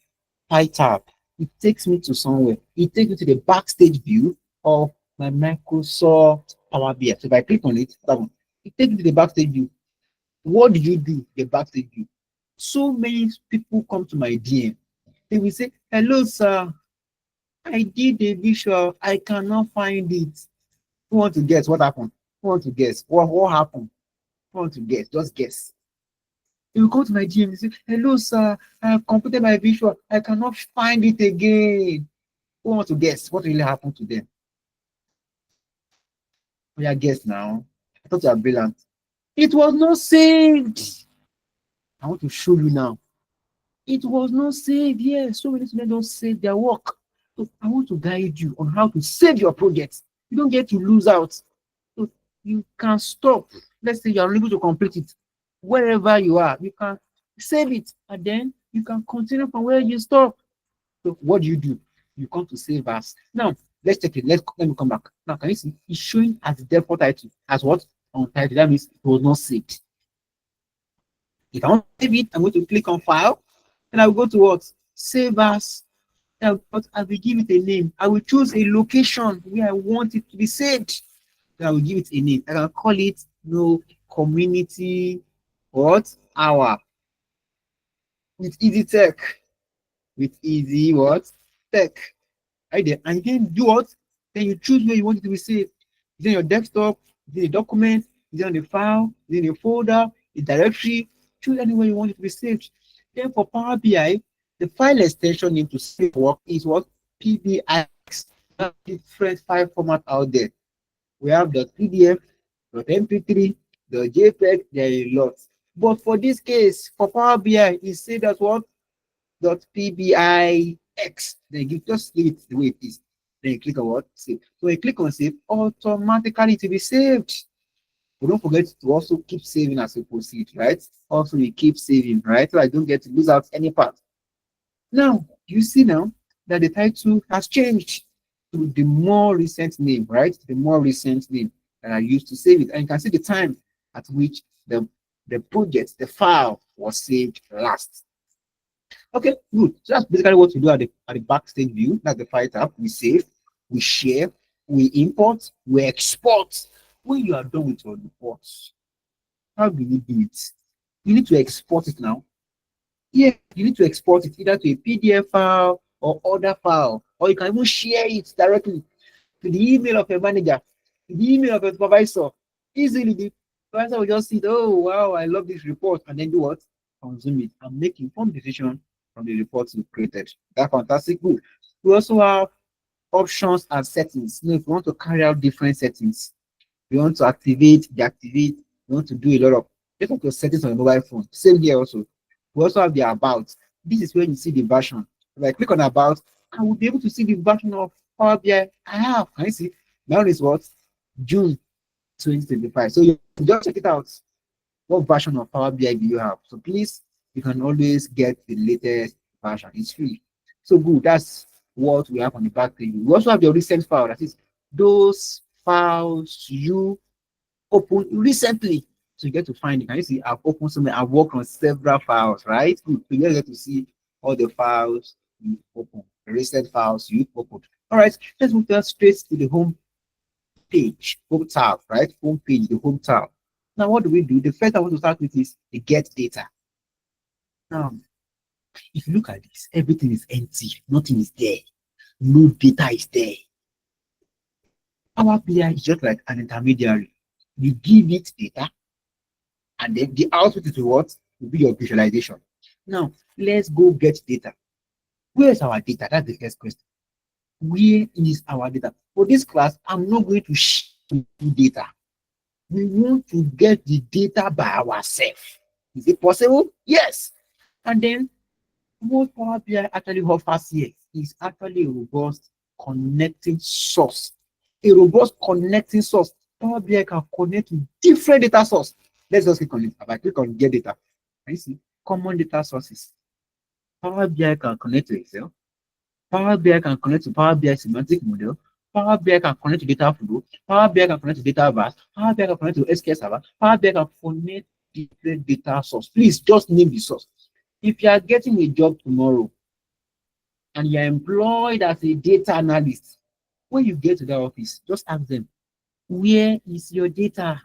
Pie tab, it takes me to somewhere. It takes me to the backstage view of my Microsoft Power BI. So if I click on it, that one, it takes me to the backstage view. What do you do? The backstage view. So many people come to my DM. They will say, "Hello, sir. I did a visual. I cannot find it." Who want to guess what happened? Who want to guess? What happened? Who want to guess? Just guess. They will come to my DM and say, "Hello, sir. I have completed my visual. I cannot find it again." Who wants to guess what really happened to them? Oh, yeah, guess now. I thought you are brilliant. It was not saved. I want to show you now. It was not saved. Yes, so many students don't save their work. So I want to guide you on how to save your project. You don't get to lose out. So you can stop. Let's say you are unable to complete it. Wherever you are, you can save it, and then you can continue from where you stop. So what do? You come to save as. Now, let's check it. Let me come back. Now, can you see? It's showing as the default title. As what? On title. That means it was not saved. If I want to save it, I'm going to click on File. Then I will go to what? Save as. I will give it a name. I will choose a location where I want it to be saved. Then I will give it a name. I can call it community what? Hour. With Easy Tech. With Easy what? Tech. Right there. And then do what? Then you choose where you want it to be saved. Is it on your desktop? Is it a document? Is it on the file? Is it in a folder? A directory? Choose anywhere you want it to be saved. Then for Power BI, the file extension name to save work is what? PBIX. Different file format out there. We have the PDF, the MP3, the JPEG, there are a lot. But for this case, for Power BI, it's saved as what? .pbix. Then you just leave it the way it is. Then you click on what? Save. So you click on save, automatically it will be saved. But don't forget to also keep saving as you proceed, right? Also, you keep saving, right? So I don't get to lose out any part. Now, you see now that the title has changed to the more recent name, right? The more recent name that I used to save it. And you can see the time at which the project, the file was saved last. Okay, good. So that's basically what we do at the backstage view. That's the file tab. We save, we share, we import, we export. When you are done with your reports, how do you do it? You need to export it now. Yeah, you need to export it either to a PDF file or other file, or you can even share it directly to the email of your manager, to the email of your supervisor. Easily, the supervisor will just see, oh wow, I love this report, and then do what? Consume it and make informed decision from the reports you created. That's fantastic. Good. We also have options and settings. If you want to carry out different settings, you want to activate, deactivate, you want to do a lot of just like your settings on your mobile phone. Same here also. We also have the about. This is when you see the version. If I click on about, I will be able to see the version of Power BI I have. Can you see? Now is what? June 2025. So you just check it out. What version of Power BI do you have? So please, you can always get the latest version. It's free. So good. That's what we have on the back page. We also have the recent file. That is those files you opened recently. So you get to find it. Can you see? I've opened so many. I've worked on several files, right? Good. So you get to see all the files you opened, the recent files you opened. All right. Let's move straight to the home page, home tab, right? Home page, the home tab. Now, what do we do? The first I want to start with is the get data. Now, if you look at this, everything is empty, nothing is there, no data is there. Power BI is just like an intermediary. You give it data, and then the output is what will be your visualization. Now, let's go get data. Where is our data? That's the first question. Where is our data? For this class, I'm not going to show you data. We want to get the data by ourselves. Is it possible? Yes. And then what Power BI actually offers here is actually a robust connecting source. A robust connecting source. Power BI can connect to different data sources. Let's just click on it. If I click on get data, can you see common data sources? Power BI can connect to Excel. Power BI can connect to Power BI semantic model. Power BI can connect to data flow. Power BI can connect to data vast. Power BI can connect to SQL Server. Power BI can connect different data source. Please just name the source. If you are getting a job tomorrow and you are employed as a data analyst, when you get to the office, just ask them, where is your data?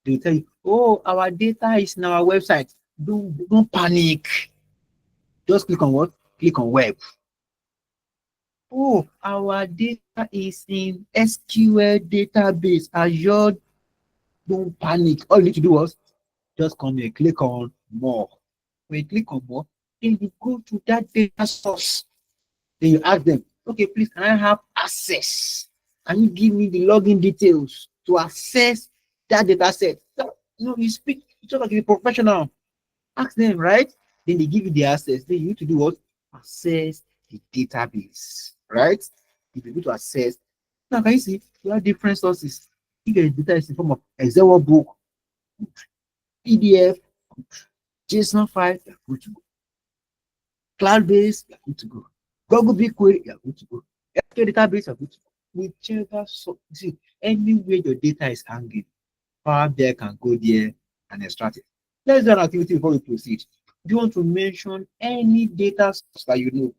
They'll tell you, oh, our data is in our website. Don't panic. Just click on what? Click on web. Oh, our data is in SQL database. Azure, don't panic. All you need to do is just come here, click on more. When you click on more, then you go to that data source. Then you ask them, okay, please, can I have access? Can you give me the login details to access that data set? So, you speak, you talk like a professional. Ask them, right? Then they give you the access. Then you need to do what? Access the database, right? If you need to access, now can you see you have different sources? You get data is in form of Excel workbook, PDF, JSON file, you're good to go. Cloud-based, you're good to go. Google BigQuery, you're good to go. SQL database, you're good to go. Whichever source, see, anywhere your data is hanging, Power BI can go there and extract it. Let's do an activity before we proceed. Do you want to mention any data source that you know?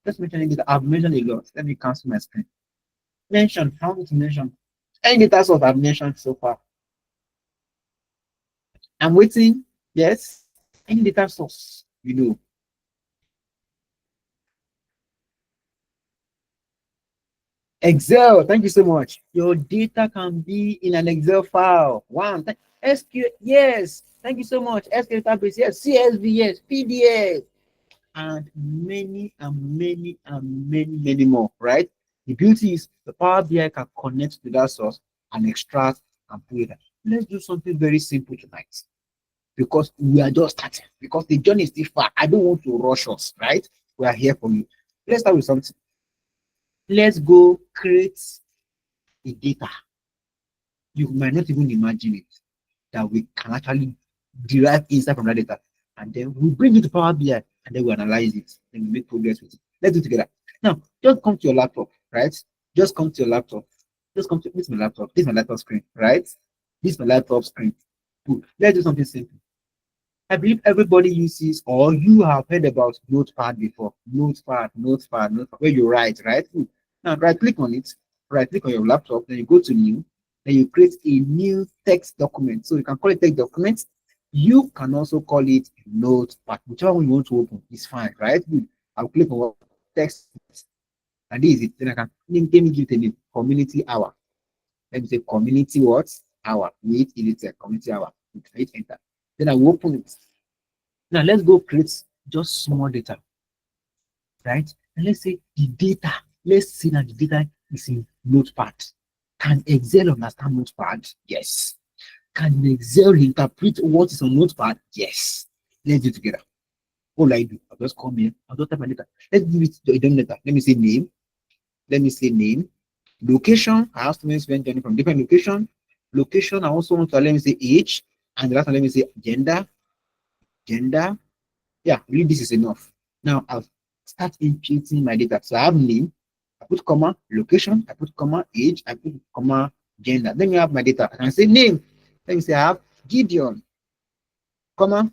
Let's mention any data. I've mentioned a lot. Let me cancel my screen. Mention, how to mention any data source I've mentioned so far. I'm waiting. Yes. Any data source you know. Excel, thank you so much. Your data can be in an Excel file. One. SQL, yes. Thank you so much. SQL database, yes. CSV, yes. PDF, and many and many and many more, right? The beauty is the Power BI can connect to that source and extract and put it. Let's do something very simple tonight because we are just starting, because the journey is still far. I don't want to rush us, right? We are here for you. Let's start with something. Let's go create a data. You might not even imagine it, that we can actually derive insight from that data. And then we bring it to Power BI and then we analyze it. Then we make progress with it. Let's do it together. Now, just come to your laptop, right? Just come to your laptop. Just come to this is my laptop. This is my laptop screen, right? This is my laptop screen. Good. Let's do something simple. I believe everybody uses or you have heard about Notepad before. Notepad, where you write, right? Good. Now, right click on it, right click on your laptop, then you go to new, then you create a new text document. So you can call it text document. You can also call it Notepad. Whichever one you want to open is fine, right? Good. I'll click on text, and this is it. Then I can let me give it a name, community hour. Let me say community what? Hour. Wait, it's a community hour. Hit enter. Then I will open it. Now let's go create just small data, right? And let's say the data, let's see that the data is in Notepad. Can Excel understand Notepad? Yes. Can Excel interpret what is on Notepad? Yes. Let's do it together. All I do, I'll just come here, I'll just type my data. Let's do it to a data. Let me say name. Let me say name. Location, I have students journey from different location. Location, I also want to let me say age. And the last one, let me say gender. Gender. Yeah, really, this is enough. Now I'll start imputing my data. So I have name, I put comma, location, I put comma, age, I put comma, gender. Then you have my data. I can say name. Let me say I have Gideon, comma.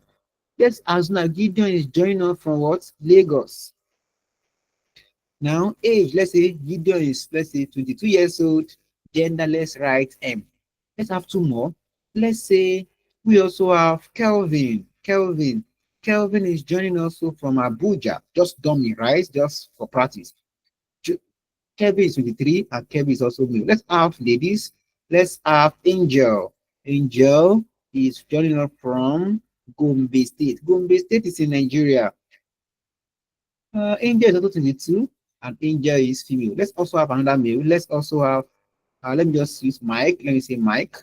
Yes, as now Gideon is joining us from what? Lagos. Now, age, let's say Gideon is, let's say, 22 years old, gender, let's write M. Let's have two more. Let's say we also have Kelvin. Kelvin is joining also from Abuja. Just dummy, right? Just for practice. Kelvin is 23 and Kelvin is also male. Let's have ladies. Let's have Angel. Angel is joining us from Gombe State. Gombe State is in Nigeria. Angel is also 22 and Angel is female. Let's also have another male. Let's also have, let me just use Mike. Let me say Mike.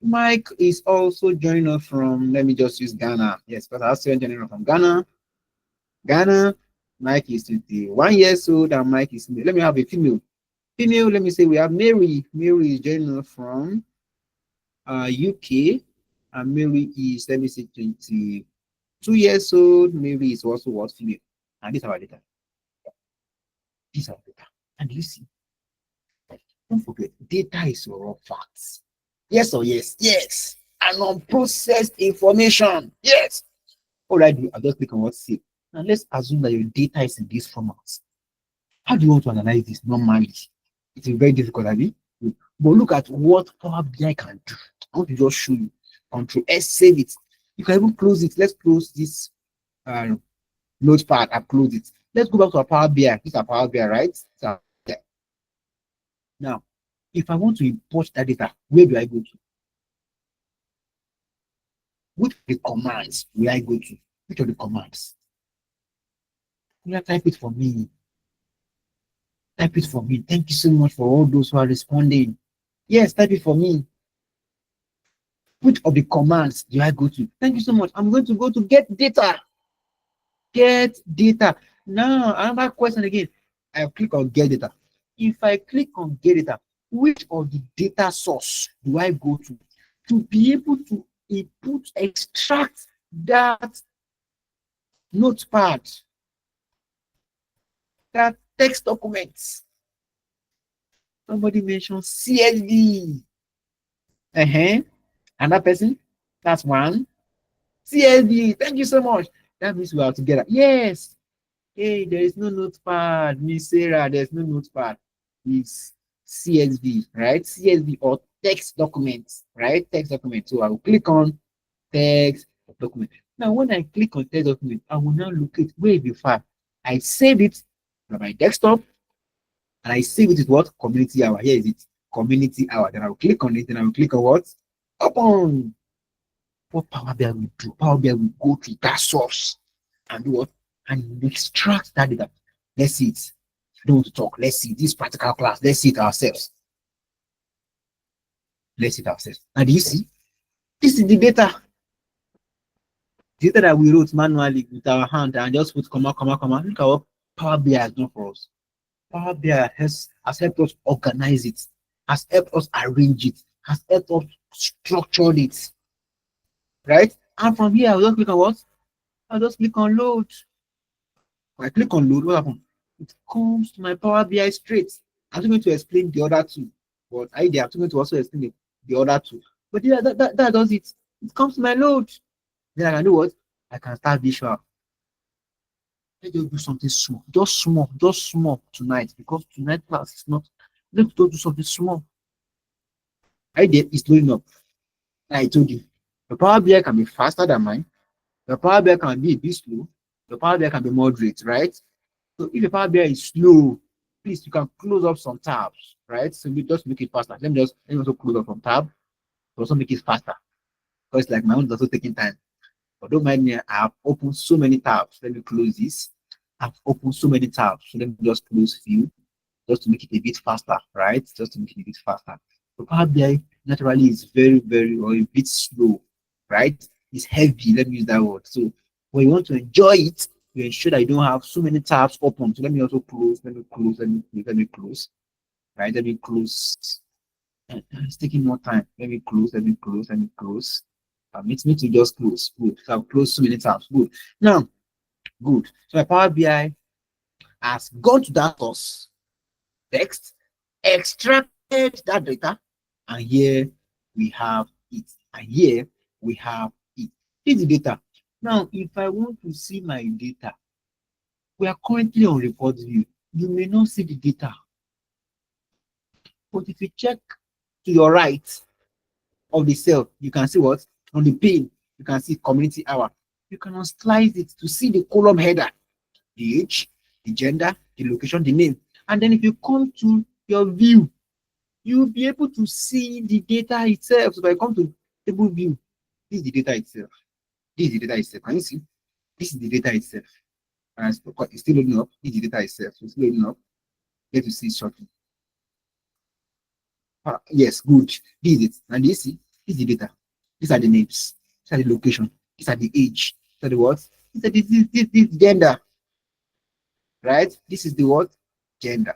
Mike is also joining us from, let me just use Ghana. Yes, because I have students joining us from Ghana. Ghana, Mike is 21 years old and Mike is male. Let me have a female. Female, let me say we have Mary. Mary is joining us from UK. And Mary is, let me say, 22 years old. Mary is also what? Female. And this is our data. These are data. And you see, don't forget, data is raw facts. Yes or yes? Yes. And unprocessed information. Yes. All I do, I just click on what save. Now let's assume that your data is in this format. How do you want to analyze this normally? It's very difficult, Abby. But look at what Power BI can do. I want to just show you. Control S, save it. You can even close it. Let's close this notepad and close it. Let's go back to our Power BI. This is our Power BI, right? So, yeah. Now, if I want to import that data, where do I go to? Which of the commands will I go to? Which of the commands? You type it for me. Type it for me. Thank you so much for all those who are responding. Yes, type it for me. Which of the commands do I go to? Thank you so much. I'm going to go to get data. Get data. Now, another question again. I click on get data. If I click on get data, which of the data source do I go to be able to input, extract that notepad, that text documents? Somebody mentioned CSV. And that person, that's one. CSV, thank you so much. That means we are together. Yes. Hey, there is no notepad. Miss Sarah, there's no notepad. It's CSV, right? CSV or text documents, right? Text document. So I will click on text document. Now, when I click on text document, I will now locate where the file. I save it on my desktop and I save it with what? Community hour. Here is it. Community hour. Then I will click on it and I will click on what? Open. What Power BI will do? Power BI will go to that source and do what? And extract that data. Let's see it. I don't want to talk. Let's see this practical class. Let's see it ourselves. Let's see it ourselves. And do you see? This is the data. The data that we wrote manually with our hand and just put comma, comma, comma. Look at what Power BI has done for us. Power BI has helped us organize it, has helped us arrange it, has helped us structure it. Right? And from here, I'll just click on what? I'll just click on load. When I click on load, what happens? It comes to my Power BI straight. I'm going to explain the other two, but I'm going to also explain the other two. But yeah, that does it. It comes to my load. Then I can do what? I can start visual. Let's just do something small. Just small tonight, because tonight class is not. Let's do something small. Idea is loading up. I told you, the Power BI can be faster than mine. The Power BI can be a bit slow. The Power BI can be moderate, right? So if the Power BI is slow, please, you can close up some tabs, right? So we just make it faster. Let me also close up some tab to also make it faster. Because like my own is also taking time. But don't mind me, I have opened so many tabs. Let me close this. I've opened so many tabs. So let me just close few just to make it a bit faster, right? Just to make it a bit faster. So Power BI naturally is very, very, or a bit slow, right? It's heavy. Let me use that word. So when you want to enjoy it, you ensure that you don't have so many tabs open. So let me also close. Let me close. Let me close. Right? Let me close. It's taking more time. Let me close. Let me close. Let me close. It needs to just close. Good. So I've closed so many tabs. Good. Now, good. So my Power BI has gone to that source text, extracted that data, and here we have it. And here we have it. This is the data. Now, if I want to see my data, we are currently on report view. You may not see the data, but if you check to your right of the cell, you can see what? On the pane, you can see community hour. You can slice it to see the column header, the age, the gender, the location, the name. And then if you come to your view, you'll be able to see the data itself. So if I come to table view, this is the data itself. This is the data itself. Can you see? This is the data itself. And it's still loading up. This is the data itself. So it's still loading up. Get to see it shortly. Yes, good. This is it. And you see, this is the data. These are the names. These are the location. These are the age. These are the what? These are this gender. Right? This is the what? Gender.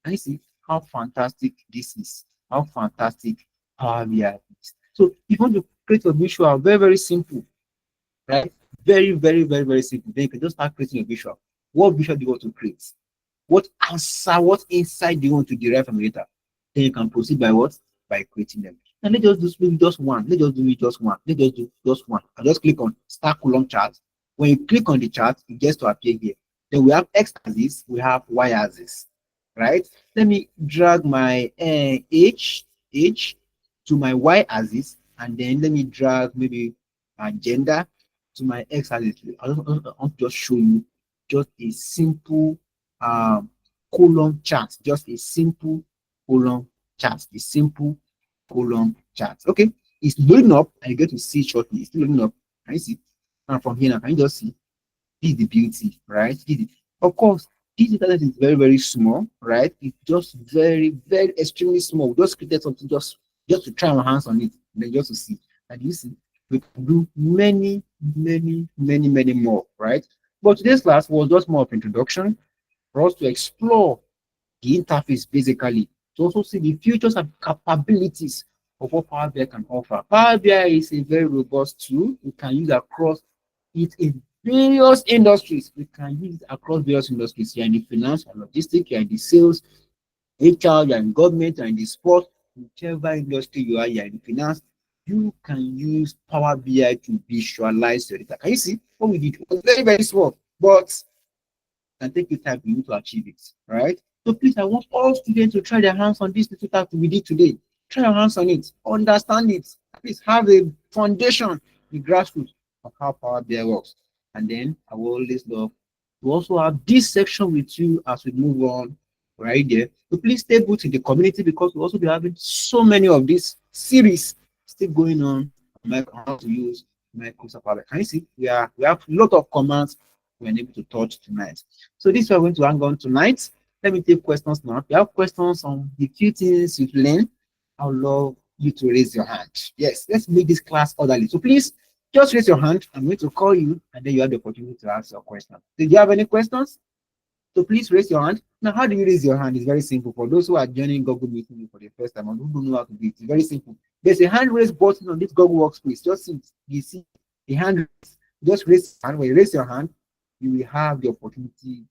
And you see how fantastic this is. How fantastic Power BI is. So if you want to create a visual, very, very simple, right? Very, very, very, very simple. Then you can just start creating a visual. What visual do you want to create? What answer, what insight do you want to derive from data? Then you can proceed by what? By creating them. And let's just do just one. Let's just do it just one. Let's just do just one. I just click on start column chart. When you click on the chart, it gets to appear here. Then we have X axis, we have Y axis, right? Let me drag my age to my Y axis, and then let me drag maybe my gender to my X axis. I want to just show you just a simple um, column chart, just a simple column chart, a simple column chart. Okay, it's loading up, and you get to see shortly. It's loading up. Can you see? And from here now, can you just see? This is the beauty, right? Of course, this internet is very, very small, right? It's just very, very extremely small. We just created something just to try our hands on it, and then just to see. And you see, we can do many, many, many, many more, right? But today's class was just more of introduction for us to explore the interface basically, to also see the features and capabilities of what Power BI can offer. Power BI is a very robust tool we can use across it in various industries. We can use it across various industries. You're in the finance and logistics, you're in the sales, HR, you're in government, you're in the sport, whichever industry you are, you're in finance, you can use Power BI to visualize your data. Can you see what we did? It was very, very small, but can take you time for you to achieve it, right? So please, I want all students to try their hands on this little task we did today. Try your hands on it, understand it, please have a foundation, the grassroots of how Power BI works. And then I will always love to also have this section with you as we move on right there. So please stay put in the community because we'll also be having so many of these series still going on how to use Microsoft Power. Can you see? We have a lot of commands we're able to touch tonight. So this is what we're going to hang on tonight. Let me take questions now. If you have questions on the few things you've learned, I would love you to raise your hand. Yes, let's make this class orderly. So please just raise your hand. I'm going to call you, and then you have the opportunity to ask your question. Did you have any questions? So please raise your hand. Now, how do you raise your hand? It's very simple. For those who are joining Google Meeting for the first time and who don't know how to do it, it's very simple. There's a hand raise button on this Google Workspace. Just see, you see the hand raise. Just raise your hand. When you raise your hand, you will have the opportunity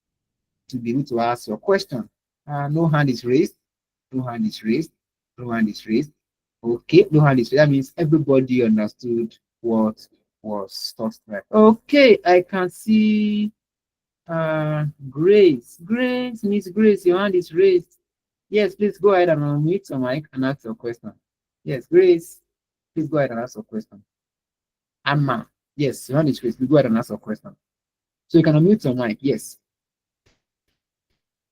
to be able to ask your question. No hand is raised. No hand is raised. No hand is raised. Okay, no hand is raised. That means everybody understood what was taught. Right. Okay, I can see Grace, Miss Grace, your hand is raised. Yes, please go ahead and unmute your mic and ask your question. Yes, Grace, please go ahead and ask your question. Amma, yes, your hand is raised. Please go ahead and ask your question. So you can unmute your mic, yes.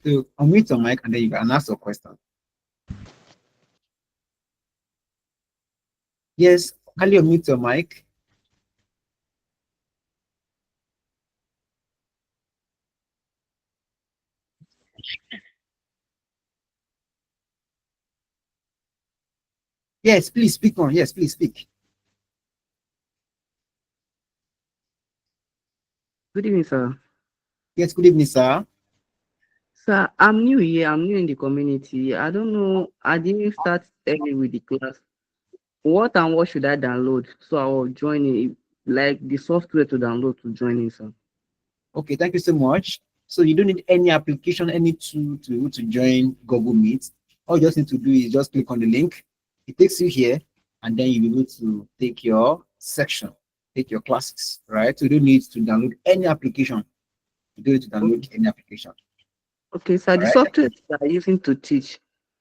So unmute your mic and then you can ask your question. Yes, can you unmute your mic? Yes, please speak on. Yes, please speak. Good evening, sir. Yes, good evening, sir. Sir, I'm new here. I'm new in the community. I don't know. I didn't start early with the class. What and what should I download so I will join in, like the software to download to join in, sir? Okay, thank you so much. So you don't need any application, any tool to join Google Meet. All you just need to do is just click on the link. It takes you here, and then you'll be able to take your section, take your classes, right? So you don't need to download any application. You don't need to download any application. Okay, sir. All The right. software you are using to teach,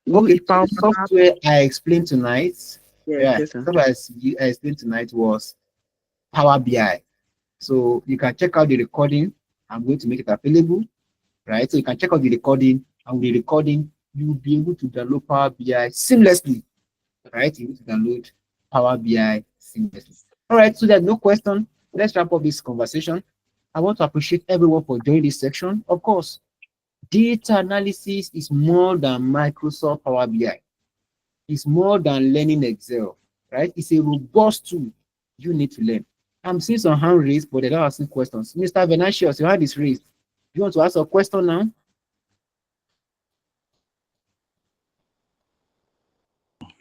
Okay, so Power the App. software I explained tonight, Yes, yeah, yes, sir. software I explained tonight was Power BI. So you can check out the recording. I'm going to make it available, right? So you can check out the recording, and with the recording, you'll be able to download Power BI seamlessly, right? You'll be able to download Power BI seamlessly. All right, so there's no question. Let's wrap up this conversation. I want to appreciate everyone for joining this section. Of course, data analysis is more than Microsoft Power BI. It's more than learning Excel, right? It's a robust tool you need to learn. I'm seeing some hand raised, but they're not asking questions. Mr. Venantius, your hand is raised. You want to ask a question now?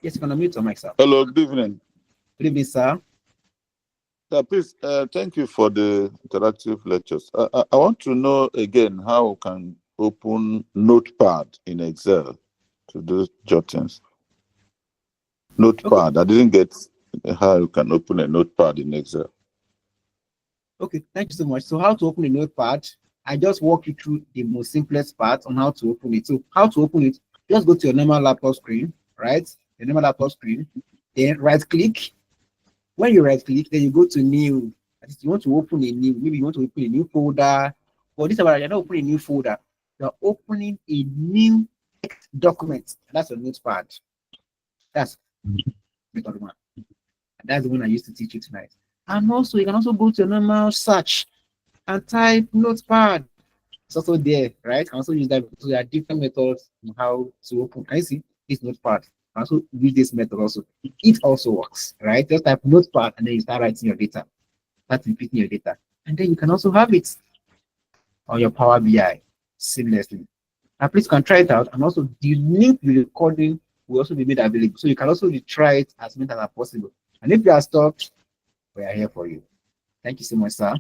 Yes, you can unmute your mic, sir. Hello, good evening. Good evening, sir. Please, thank you for the interactive lectures. I want to know again how we can open Notepad in Excel to do jottings. Okay, Notepad. I didn't get how you can open a Notepad in Excel. okay, thank you so much. So, how to open a notepad? I just walk you through the most simplest part on how to open it. So, how to open it? Just go to your normal laptop screen, right? Your normal laptop screen, then right click. When you right click, then you go to new. You want to open a new, maybe you want to open a new folder. But this about you're not opening a new folder, you're opening a new document. That's a notepad. That's method one. And that's the one I used to teach you tonight. And also, you can also go to a normal search and type notepad. It's also there, right? You can also use that. So there are different methods on how to open. Can you see this notepad? You can also use this method also. It also works, right? Just type notepad and then you start writing your data. Start repeating your data. And then you can also have it on your Power BI seamlessly. Now, please you can try it out. And also, the link to the recording will also be made available. So you can also retry it as many times as possible. And if you are stuck, we are here for you. Thank you so much, sir.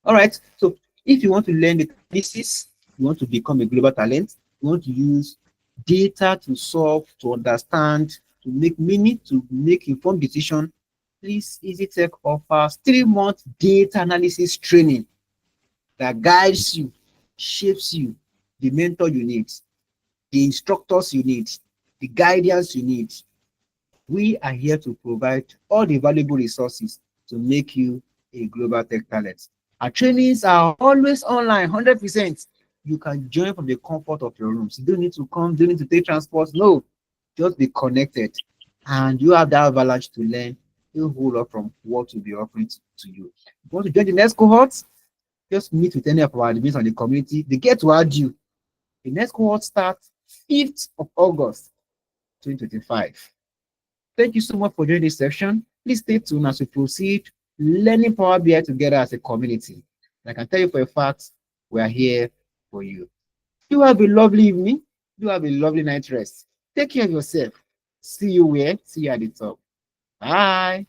All right. So if you want to learn the analysis, you want to become a global talent, you want to use data to solve, to understand, to make meaning, to make informed decision, please EasyTech offers 3 month data analysis training that guides you, shapes you, the mentor you need, the instructors you need, the guidance you need. We are here to provide all the valuable resources to make you a global tech talent. Our trainings are always online, 100%. You can join from the comfort of your rooms. You don't need to come, don't need to take transport. No, just be connected. And you have that avalanche to learn a whole lot from what will be offering to you. If you want to join the next cohort, just meet with any of our admins on the community. They get to add you. The next cohort starts 5th of August, 2025. Thank you so much for joining this section. Please stay tuned as we proceed learning Power BI together as a community. And I can tell you for a fact, we are here for you. You have a lovely evening. You have a lovely night rest. Take care of yourself. See you where? See you at the top. Bye.